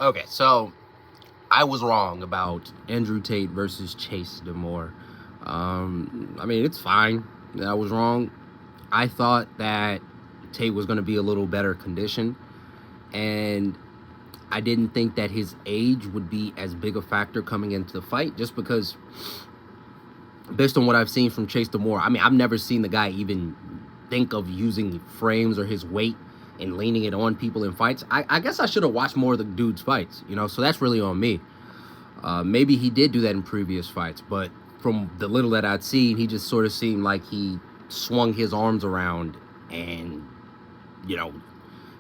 Okay, so I was wrong about Andrew Tate versus Chase Demoor. I mean, it's fine that I was wrong. I thought that Tate was going to be a little better conditioned, and I didn't think that his age would be as big a factor coming into the fight, just because, based on what I've seen from Chase Demoor, I mean, I've never seen the guy even think of using frames or his weight and leaning it on people in fights. I guess I should have watched more of the dude's fights, so that's really on me. Maybe he did do that in previous fights, but from the little that I'd seen, he just sort of seemed like he swung his arms around and,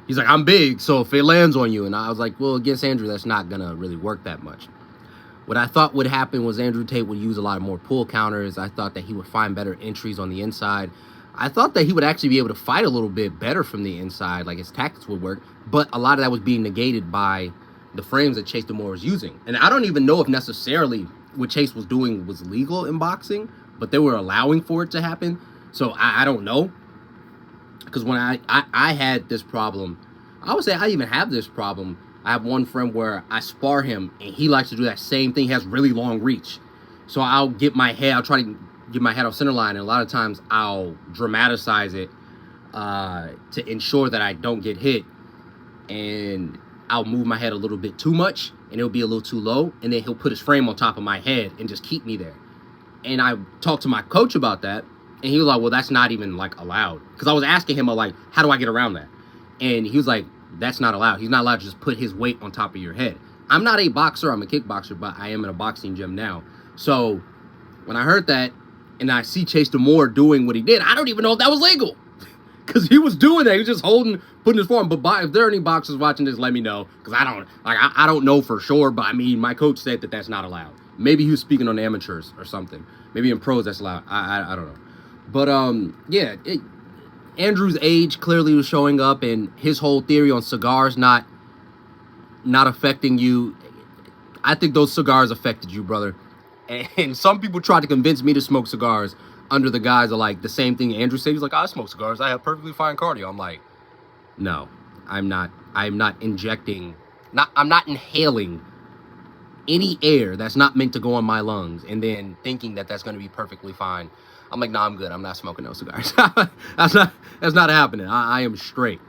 he's like, I'm big, so if it lands on you. And I was like, well, against Andrew, that's not going to really work that much. What I thought would happen was Andrew Tate would use a lot more pull counters. I thought that he would find better entries on the inside. I thought that he would actually be able to fight a little bit better from the inside, like his tactics would work. But a lot of that was being negated by the frames that Chase Demoor was using. And I don't even know if necessarily what Chase was doing was legal in boxing, but they were allowing for it to happen. So I don't know. Because when I had this problem, I would say I even have this problem. I have one friend where I spar him, and he likes to do that same thing. He has really long reach. So I'll try to get my head off center line, and a lot of times I'll dramatize it to ensure that I don't get hit. And I'll move my head a little bit too much, and it'll be a little too low, and then he'll put his frame on top of my head and just keep me there. And I talked to my coach about that, and he was like, well, that's not even, allowed. Because I was asking him, how do I get around that? And he was like, that's not allowed. He's not allowed to just put his weight on top of your head. I'm not a boxer. I'm a kickboxer, but I am in a boxing gym now. So when I heard that, and I see Chase Demoor doing what he did, I don't even know if that was legal. Because he was doing that. He was just putting his forearm. But if there are any boxers watching this, let me know. Because I don't know for sure. But, I mean, my coach said that that's not allowed. Maybe he was speaking on amateurs or something. Maybe in pros that's allowed. I don't know. But, yeah, Andrew's age clearly was showing up. And his whole theory on cigars not affecting you, I think those cigars affected you, brother. And some people tried to convince me to smoke cigars under the guise of the same thing Andrew said. He's like, I smoke cigars. I have perfectly fine cardio. I'm like, no, I'm not inhaling any air that's not meant to go in my lungs and then thinking that that's going to be perfectly fine. I'm like, no, I'm good. I'm not smoking no cigars. That's not happening. I am straight.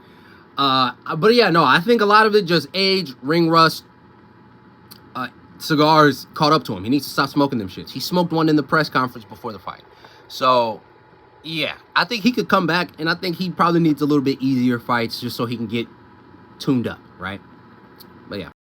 But yeah, no, I think a lot of it just age, ring rust, cigars caught up to him. He needs to stop smoking them shits. He smoked one in the press conference before the fight. So, yeah, I think he could come back, and I think he probably needs a little bit easier fights just so he can get tuned up, right? But yeah.